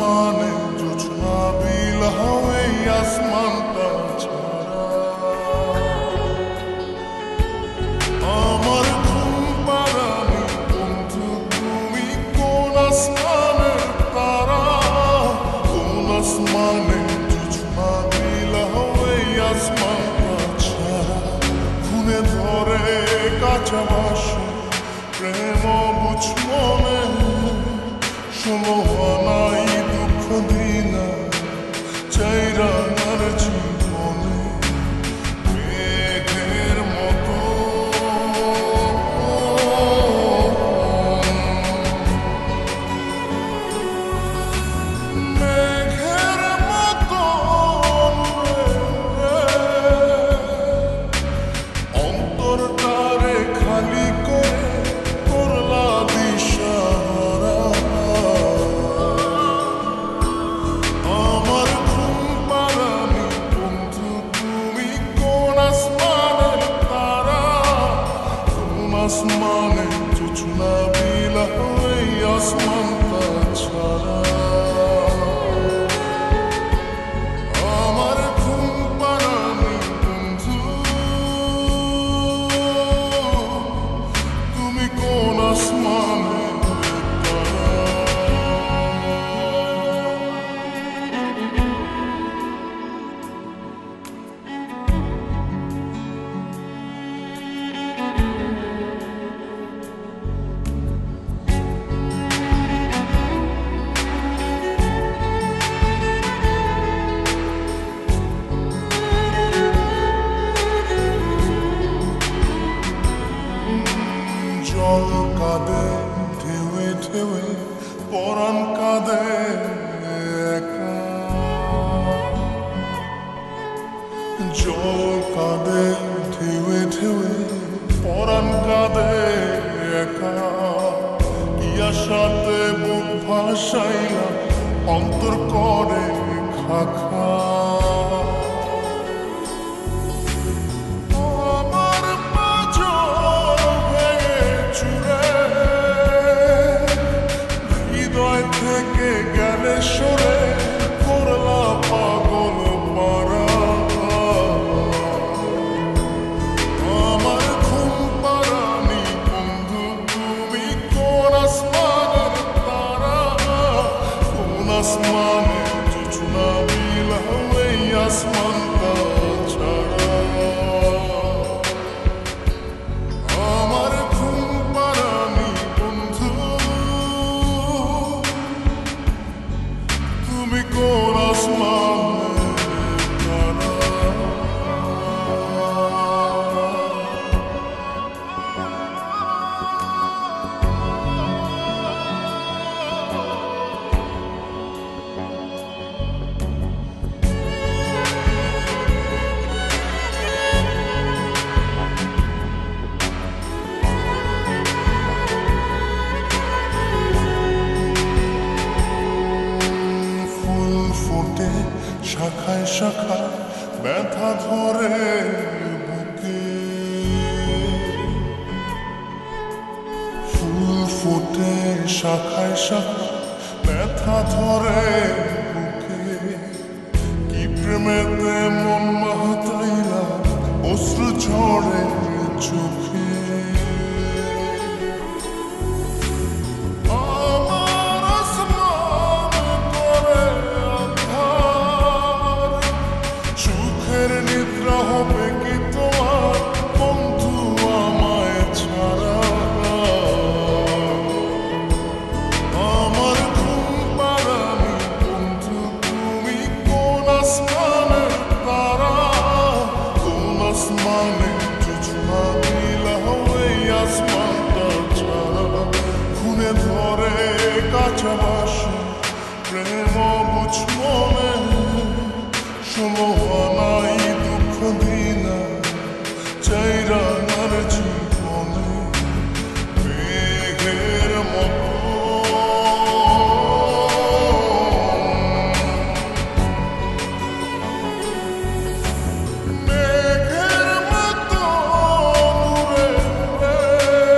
আসমানে জোছনা বিলাও এই আসমানটা ছাড়া আমার ঘুম পাড়ানি বন্ধু তুমি কোন আসমানের তারা কোন আসমানে জোছনা বিলাও এই আসমানটা ছাড়া খুনে ধরে কাঁচা বাসে প্রেম বুঝ মনে সমহানাই দুঃখ দিনা চাইরা আমার জীবনে মেঘের মতো মেঘের মতো অন্তরটারে খালি করে করলা দিশাহারা আমার ঘুম পাড়ানি বন্ধু তুমি কোন আসমানের তারা কোন আসমানে জোছনা বিলাও এই আসমানটা ছাড়া আমার ঘুম পাড়ানি বন্ধু তুমি কোন আসমানের তারা জল কাঁদে ঢেউে ঢেউে পরাণ কাঁদে একা জল কাঁদে ঢেউে ঢেউে পরাণ কাঁদে একা কি আশাতে বুক ভাসাইলা অন্তর করে খাখা আমার পাঁজর ভেঙে চুরে হৃদয় থেকে গেলে সরে করলা পাগল পারা আমার ঘুম পাড়ানি বন্ধু তুমি কোন আসমানের তারা কোন আসমানে জোছনা বিলাও এই আসমানটা ছাড়া আমার ঘুম পাড়ানি বন্ধু তুমি কোন আসমানের তারা ফুল ফোটে শাখায় শাখায় ব্যথা ধরে বুকে ফুল ফোটে শাখায় শাখায় ব্যথা ধরে বুকে কি প্রেমেতে মন মাতাইলা অশ্রু ঝরে চোখে আমার আসমান করে আঁধার সুখের নিদ্রা হবে কি তোমার বন্ধু আমায় ছাড়া আমার ঘুম পাড়ানি বন্ধু তুমি কোন আসমানের তারা কোন আসমানে জোছনা বিলাও এই আসমানটা ছাড়া খুনে ধরে কাঁচা বাসে প্রেম বুঝ মনে সমহানাই দুঃখ দিনা চাইরা আমার জীবনে মেঘের মতো মেঘের মতো দূরে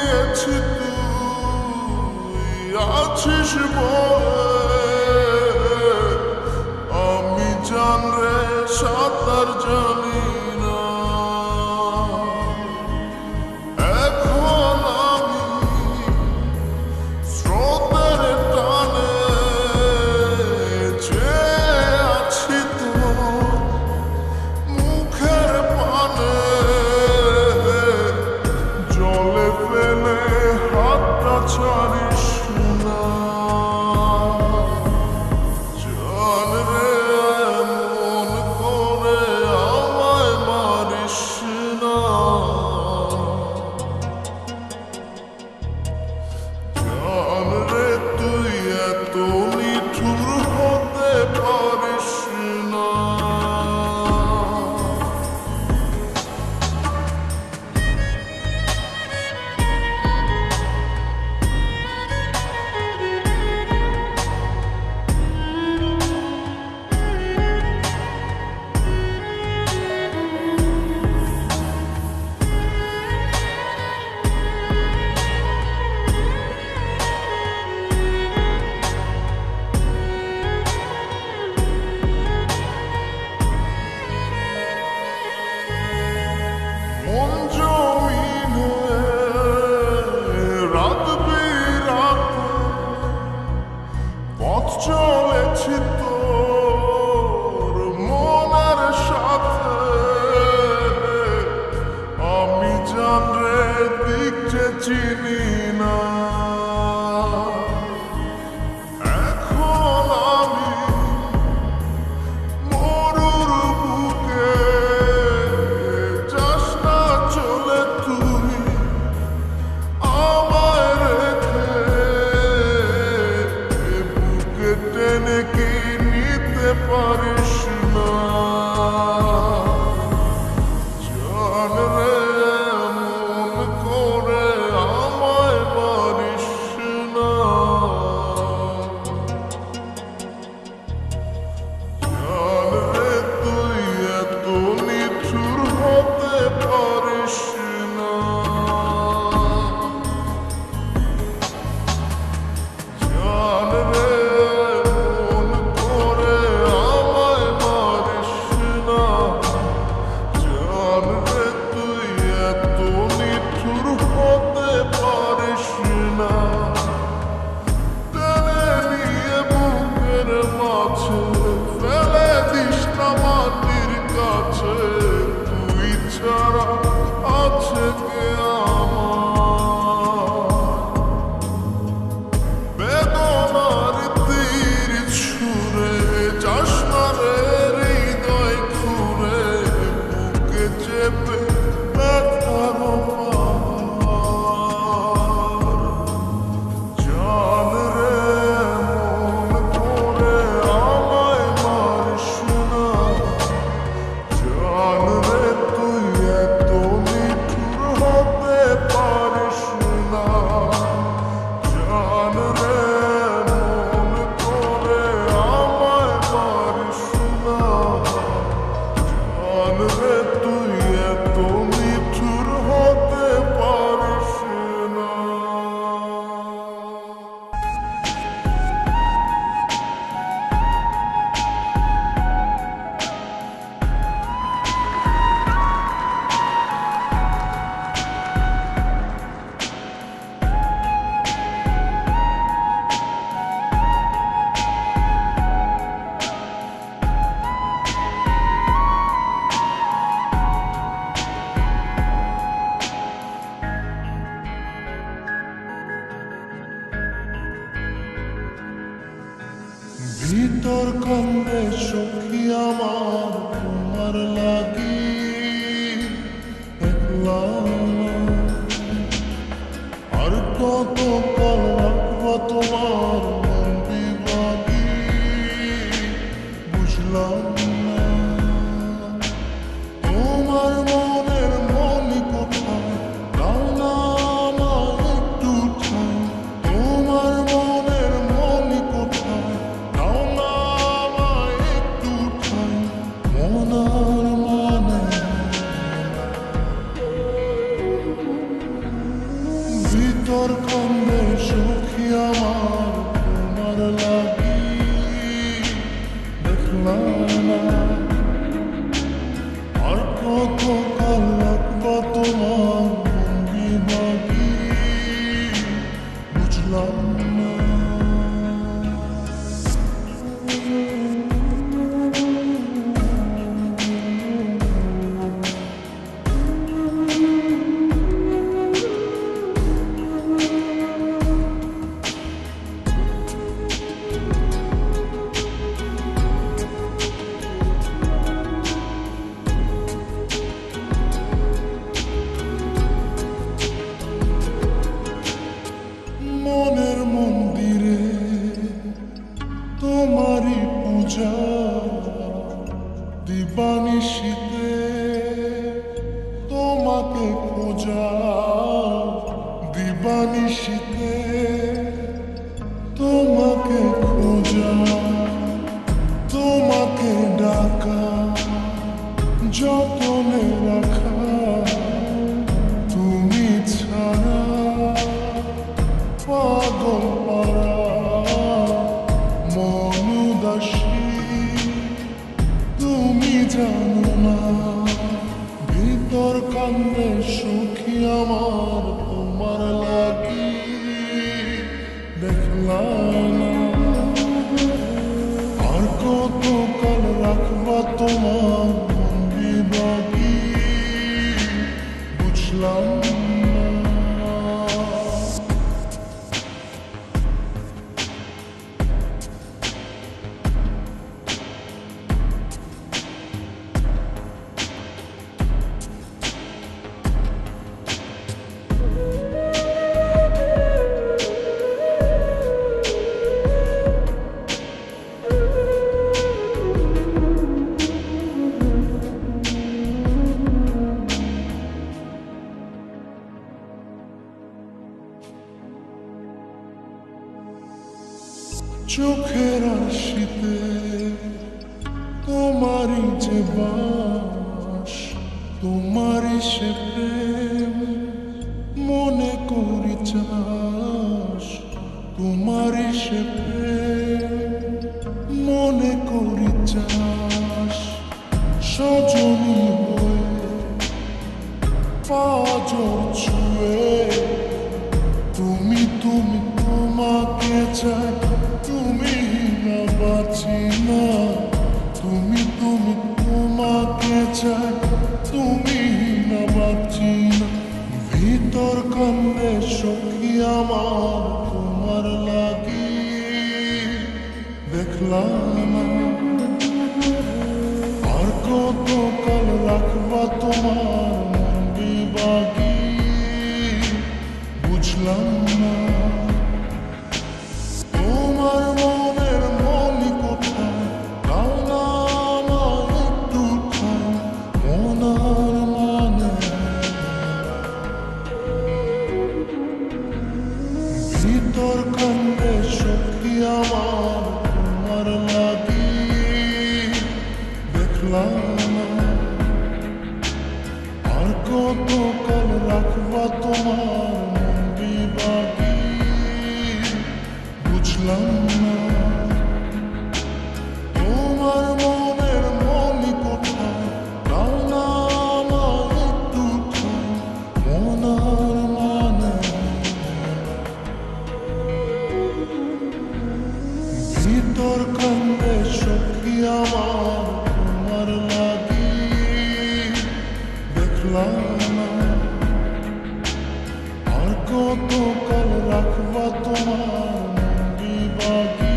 দিয়েছি তুই আছিস বলে আমি জান রে সাঁতার জানি না এখন আমি স্রোতের টানে যে আছি তোর মুখের পানে জলে ফেলে হাতটা ছাড়িস না জান রে এমন করে আমায় মারিস না জান রে তুই এত নিঠুর হতে পারিস না মন জমিনে রাত বিরাতে পথ চলেছি তোর মনের সাথে আমি জান রে দিক যে চিনি না এখন আমি মরুর বুকে যাস না চলে তুই আমায় রেখে বুকে টেনে কি নিতে পারিস না জান রে এমন করে আমায় মারিস না জান রে তুই এত নিঠুর হতে পারিস না জান রে এমন করে আমায় মারিস না জান রে তুই এত নিঠুর হতে পারিস না টেনে নিয়ে বুকের মাঝে ফেলে দিস না মাটির কাছে তুই ছাড়া আছে কে আমার বেদনার তীর ছুঁড়ে যাস না রে হৃদয় খুঁড়ে বুকে চেপে ব্যথার পাহাড় জান রে এমন করে আমায় মারিস না জান রে তুই এত নিঠুর হতে পারিস না জান রে এমন করে আমায় মারিস না জান রে তুই এত নিঠুর হতে পারিস না ভিতর কান্দে সখী আমার তোমার লাগি একলা আর কত কাল রাখবো তোমার মন বিভাগী বুঝলাম না তোমার মনের মনি কোথায় দাও না আমায় একটু ঠাঁই তোমার মনের মনি কোথায় দাও না আমায় একটু ঠাঁই মনার মানে ভিতর কান্দে সখী আমার তোমার লাগি দেখলাম না আর কত কাল রাখবো তোমার ভঙ্গি বাকি বুঝলাম না। মনের মন্দিরে তোমারই পূজা দিবানিশীতে তোমাকে খোঁজা দিবানিশীতে তোমাকে খোঁজা তোমাকে ডাকা যতনে রাখা তুমি ছাড়া পাগল পারা মন উদাসী তুমি জানো না ভিতর কান্দে সখী আমার তোমার লাগি দেখলাম না আর কত কাল রাখবা তোমার ভঙ্গি বাকি বুঝলাম না। চোখের আশিতে তোমারই যে বাস তোমারই সে প্রেম মনে করি চাস তোমারই সে প্রেম মনে করি চাস সজনী হয়ে পাজর ছুঁয়ে তুমি তুমি তোমাকে চাই তুমি না বাঁচি না তুমি তুমি তোমাকে চাই তুমি না বাঁচি না ভিতর কান্দে সখী আমার তোমার লাগি দেখলাম আর কত কাল রাখবা তোমার মন্দি বাকি বুঝলাম না। তোমার মনের মনি কোথায় দাও না আমায় একটু ঠাই মনার মানে ভিতর কান্দে সখী আমার তোমার লাগি দেখলাম আর কত কাল রাখবা তোমার মন্দি বাকি বুঝলাম না। তোমার মনের মনি কোথায় দাও না আমায় একটু ঠাই মনার মানে ভিতর কান্দে সখী আমার তোমার লাগি দেখলাম আর কত কাল রাখবা তোমার মন্দি বাকি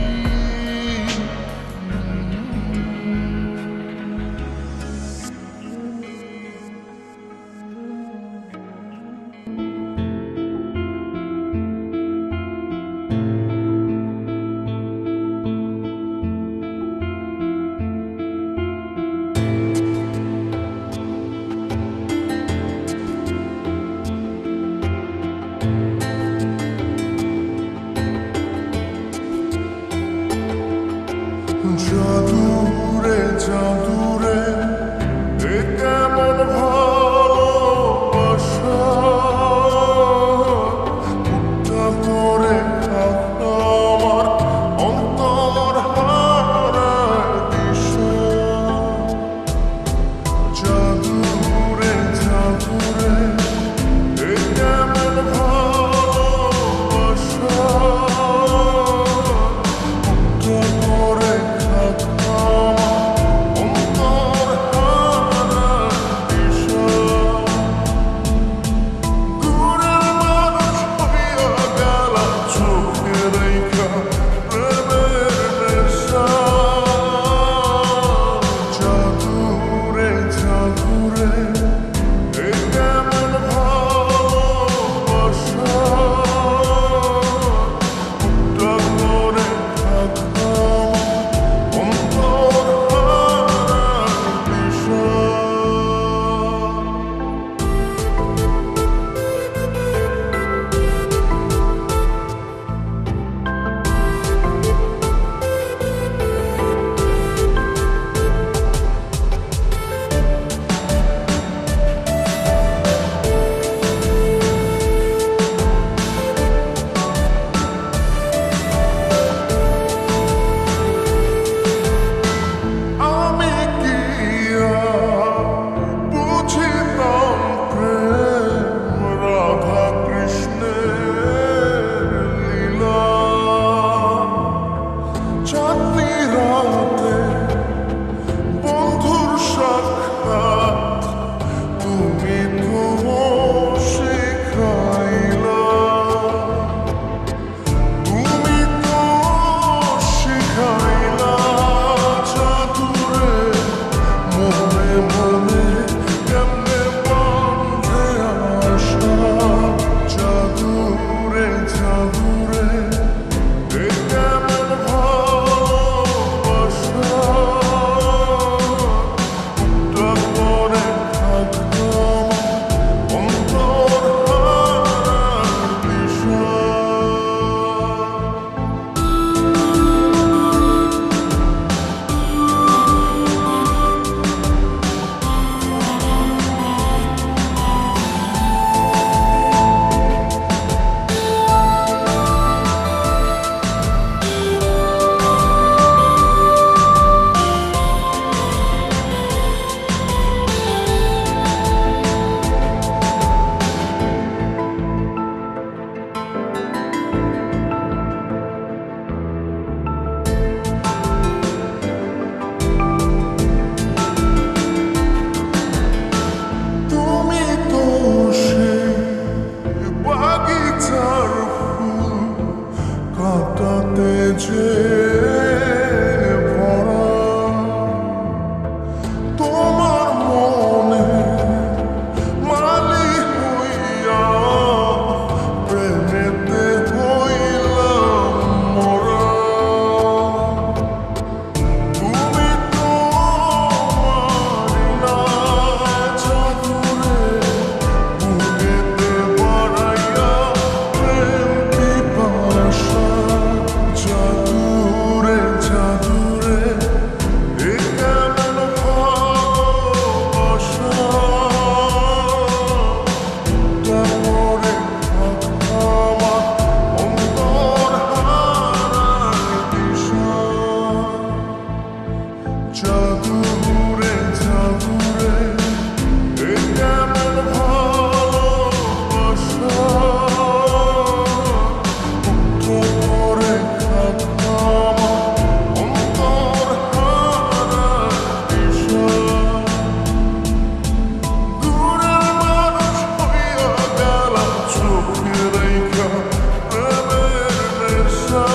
প্রেমের নেশা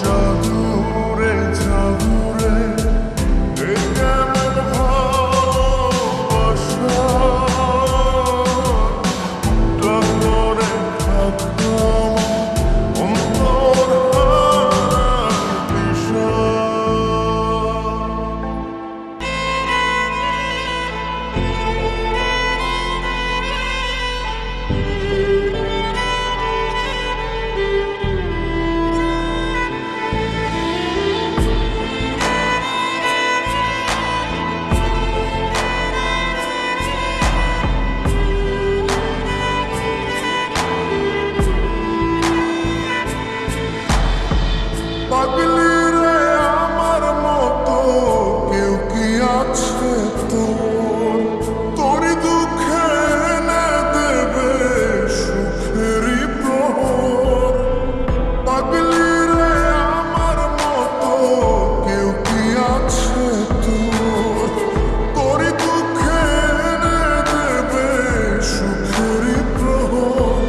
জাদুরে জাদুরে এ কেমন ভালোবাসা করে থাকলাম অন্তর হারার দিশা। পাগলি রে আমার মতো কেউ কি আছে তোর, তোরই দুঃখে এনে দেবে সুখেরই প্রহর। পাগলি রে আমার মতো কেউ কি আছে তোর, তোরই দুঃখে এনে দেবে সুখেরই প্রহর।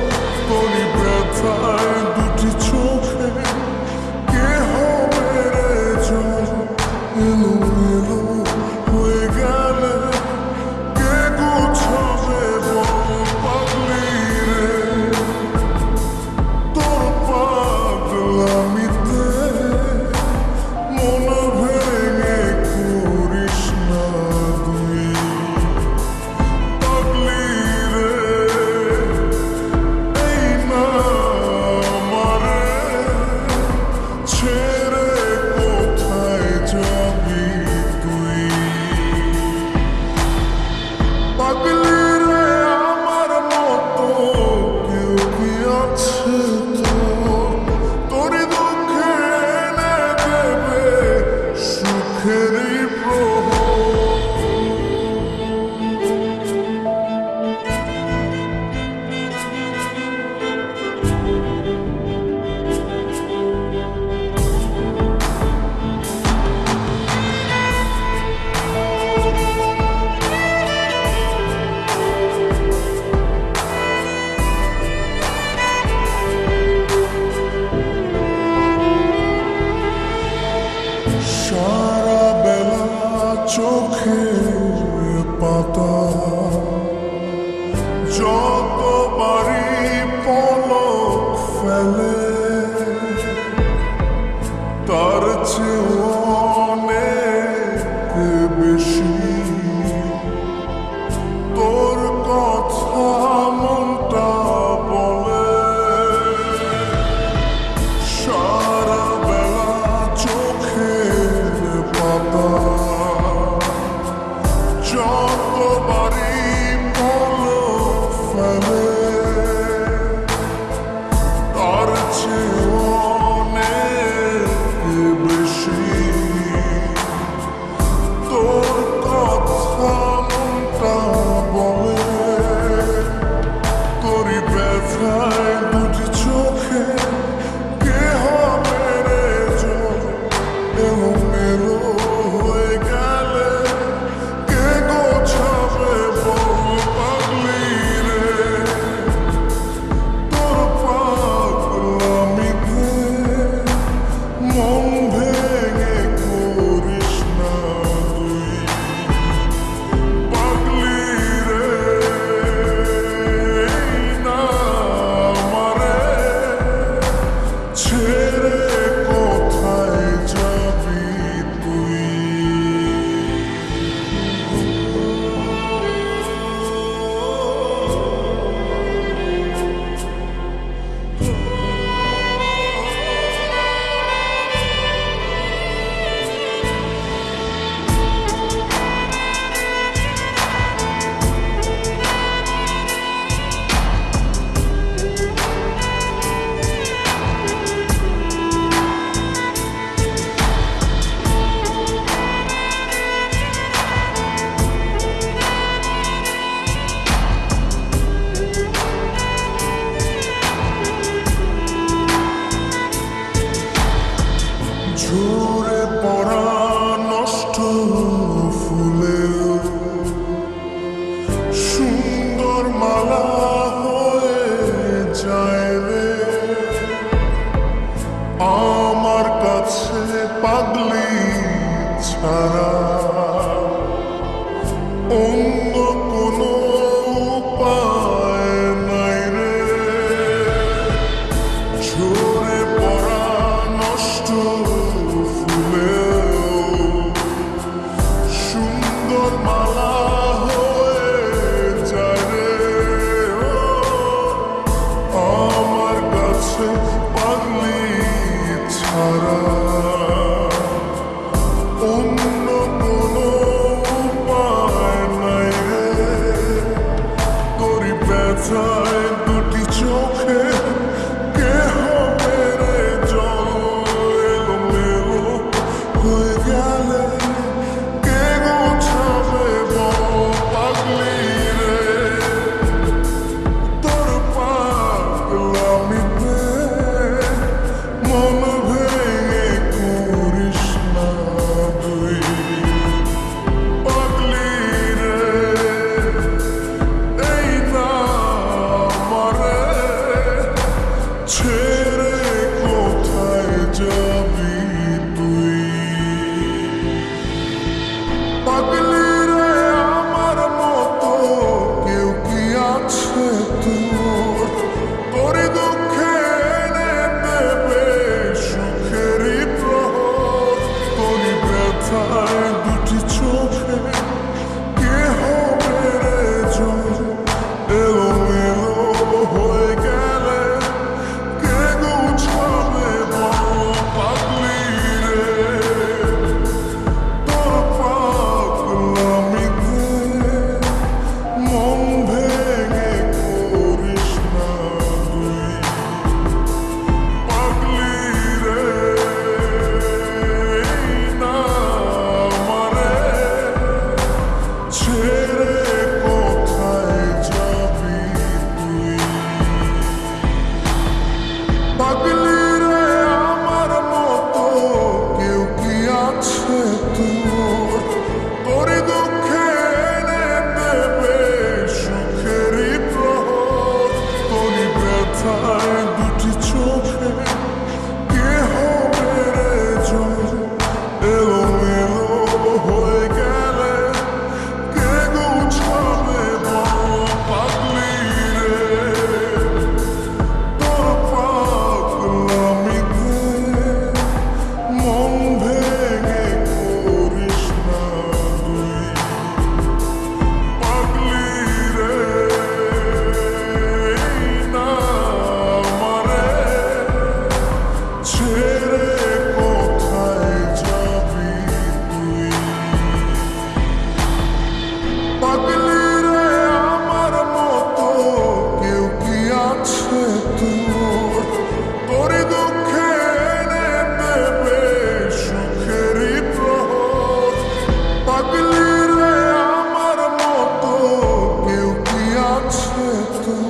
তোরই ব্যথায় দুটি চোখে এলোমেলো হয়ে গেলে কে গোছাবে বল পাগলি রে। তোর পাগলামিতে মন ভেঙে করিস না তুই পাগলি রে। এই না আমারে ছেড়ে কোথায় যাবি তুই পাগলি রে আমার মতো কেউ কি আছে তোর, তোরই দুঃখে এনে দেবে সুখেরই প্রহর। সারা বেলা চোখের পাতা যতবারই পলক ফেলে তার চেয়ে অনেক বেশি তোর কথা মনটা বলে। সারা বেলা চোখের পাতা যতবারই পলক ফেলে তার চেয়ে অনেক বেশি তোর কথা মনটা বলে। তোরই ব্যথায় দুটি চোখে কে হবে রে জল এলোমেলো হয়ে গেলে কে গোছাবে বল পাগলি রে। তোর পাগলামিতে মন ভেঙে করিস না তুই পাগলি রে। এই না আমারে পাগলি রে আমার মতো কেউ কি আছে তোর? তোরই দুঃখে এনে দেবে সুখেরই প্রহর। তোরই ব্যথায় দুটি চোখে কে হবে রে জল? এলোমেলো হয়ে গেলে কে গুছাবে বল? পাগলি রে তোর পাগলামিতে মন ভেঙে করিস না তুই। পাগলি রে না আমারে ছেড়ে কোথায় যাবি তুই? পাগলি রে আমার মতো কেউ কি আছে তোর? তোরই দুঃখে এনে দেবে সুখেরই প্রহর। পাগলি রে আমার মতো কেউ কি আছে তোর?